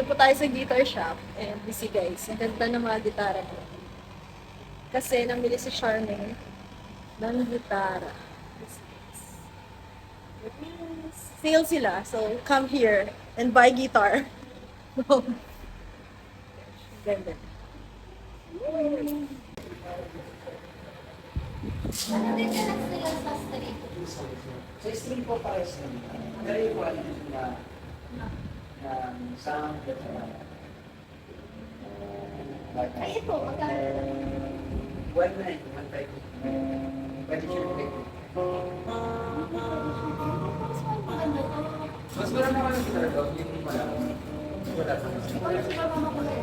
Ito po tayo sa guitar shop. And you see guys, ang ganda ng mga gitara ko. Kasi namili si Charmaine ng gitara. Sale sila. So, come here and buy guitar. Ganda. Ano din na lang sila sa street? Sa stream po pares na. Pero yung quality na sound at Ay, ito, magkano? 1.9, 1.5. Pwede siya effective. Mas maganda to. Mas wala naman ang guitar daw, yung malaki. Wala pa. Wala sila mamakulay.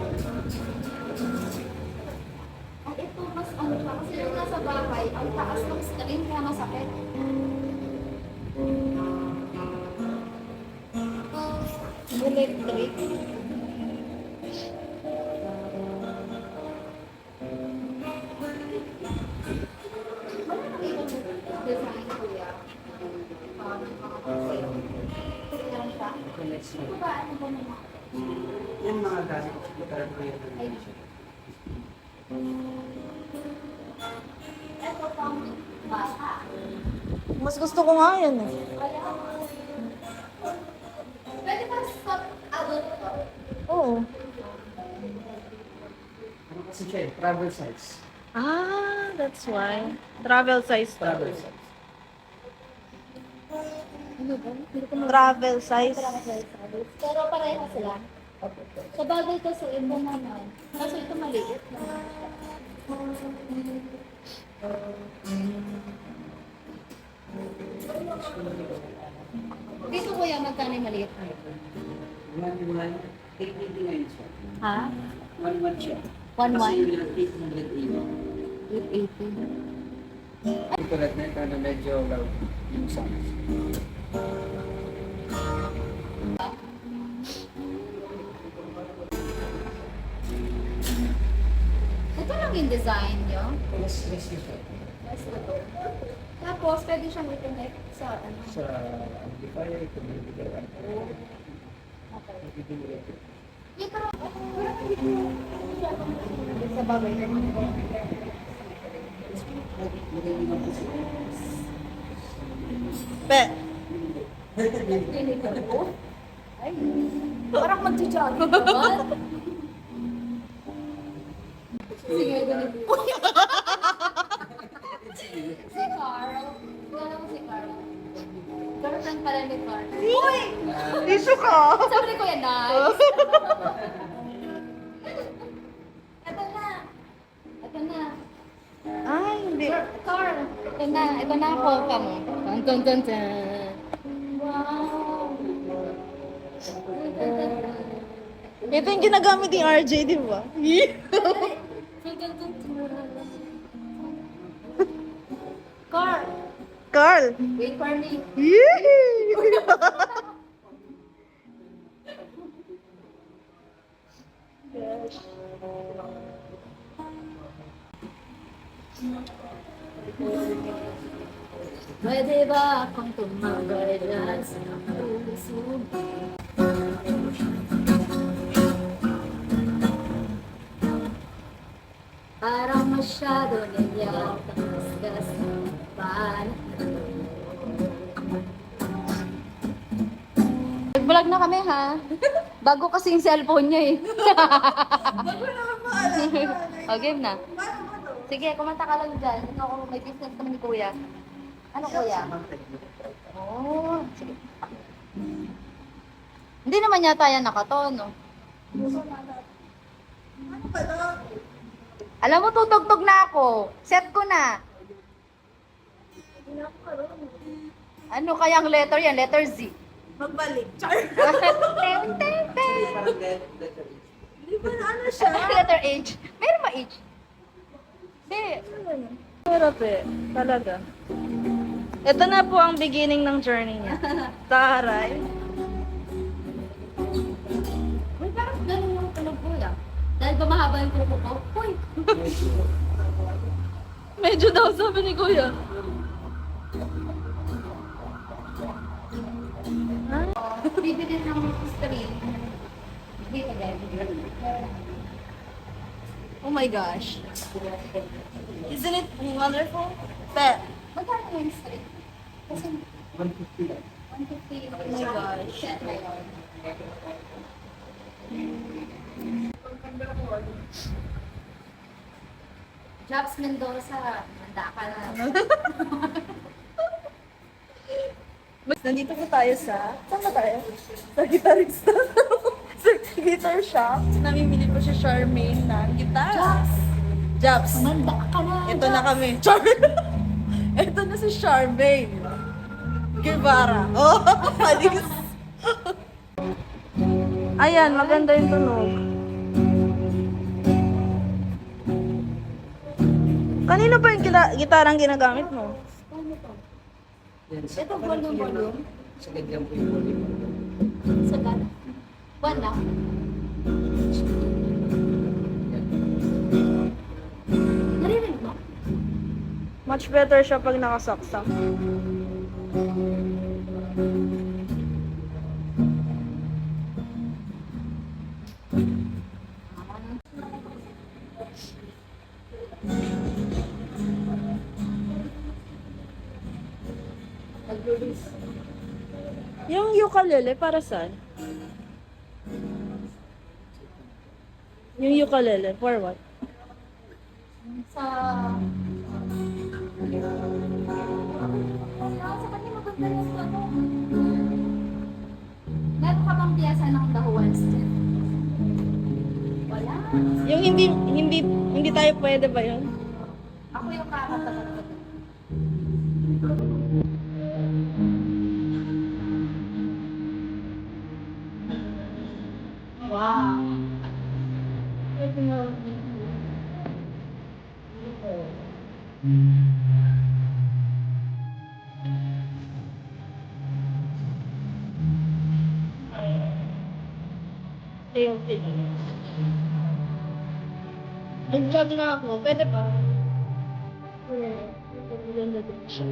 Ang ito, mas ano siya. Kasi yung nasa bahay, ang taas ng screen kaya masakit. Electric. Wala nang ibang design, kuya. Meron siya? Connects mo. Ano ba? Ano ba naman? Yung mga gamit guitar ko yun. Ito pang bata. Mas gusto ko nga yan eh. Pwede ba sa adult to? Oo. Ano kasi siya eh, travel size. Ah, that's why. Travel size to. Travel size. Ano ba? Hindi ko Travel size. Pero pareho sila. Sa bagay kasi iba naman. Kaso ito maliit. Dito kuya, magkano yung maliit? 880 ngayon siya. Ha? 1.1 siya. 1.1? Kasi yung 880. 880. Ito lahat na ito na medyo loud yung sound. Ito lang yung design nyo. Yes, yes, yes. Sir. Yes, ito. Tapos, pwede siyang i-connect sa ano. Sa amplifier, community ka. Dito lang. Sa bagay naman. Pe. Dito ko. Ay, parang mag-jog naman. Sige, ganito. Si Carl. Wala mo si Carl. Girlfriend pala ni Carl. Uy! Issue ka. Sabi ni Kuya, nice. Ito na. Ito na. Ay, hindi. Carl. Ito na. Ito na ako ka mo. Tan tan tan tan. Wow. Ito yung ginagamit ni RJ, di ba? Tan tan tan tan. Carl. Carl. Wait for me. Yee! Pwede ba akong tumagal dyan sa puso mo? Parang masyado niyak ang gasgas ng panahon. Nag-vlog na kami ha. Bago kasi yung cellphone niya eh. O, game na. Sige, kumanta ka lang dyan. Ito ako, may business kami ni Kuya. Ano Kuya? Oh, sige. Hindi naman yata yan nakatono. Alam mo, tutugtog na ako. Set ko na. Ano kayang letter yan? Letter Z. Magbalik. Char. Tem, tem, tem. Parang letter H. Di ba na ano siya? Letter H. Meron ba H? Hindi. Pero pe, talaga. Ito na po ang beginning ng journey niya. Taray. Uy, parang ganun yung tunog ko ya. Dahil ba mahaba yung kuko ko? Uy! Medyo daw sabi ni Kuya. Bibili ng string. Dito, guys. Oh my gosh. Isn't it wonderful? Pet. Magkano yung straight? Kasi 150 lang. 150. Oh my gosh. Set na yun. Jobs Mendoza, handa ka na. Nandito po tayo saan ba tayo? Sa gitarista. Sa guitar shop. Namimili po si Charmaine ng gitara. Jobs. Handa ka na. Ito na kami. Ito na si Charmaine. Guevara. Oh, alis. Ayan, maganda yung tunog. Kanino pa yung gitarang ginagamit mo? Yan, Ito, volume. Sa ganyan po yung volume. Sa gana. Buwan lang. Narinig mo? Much better siya pag nakasaksak. Yung ukulele, para saan? Yung ukulele, for what? Sa... Sa kanya maganda yung ano. Meron ka bang piyasa ng dahuan step? Wala. Yung hindi tayo pwede ba yun? Ako yung kakatapat ko. Wow. Nag-vlog na ako, pwede ba? Maganda din siya.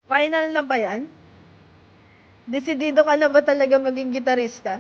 Final na ba yan? Desidido ka na ba talaga maging gitarista?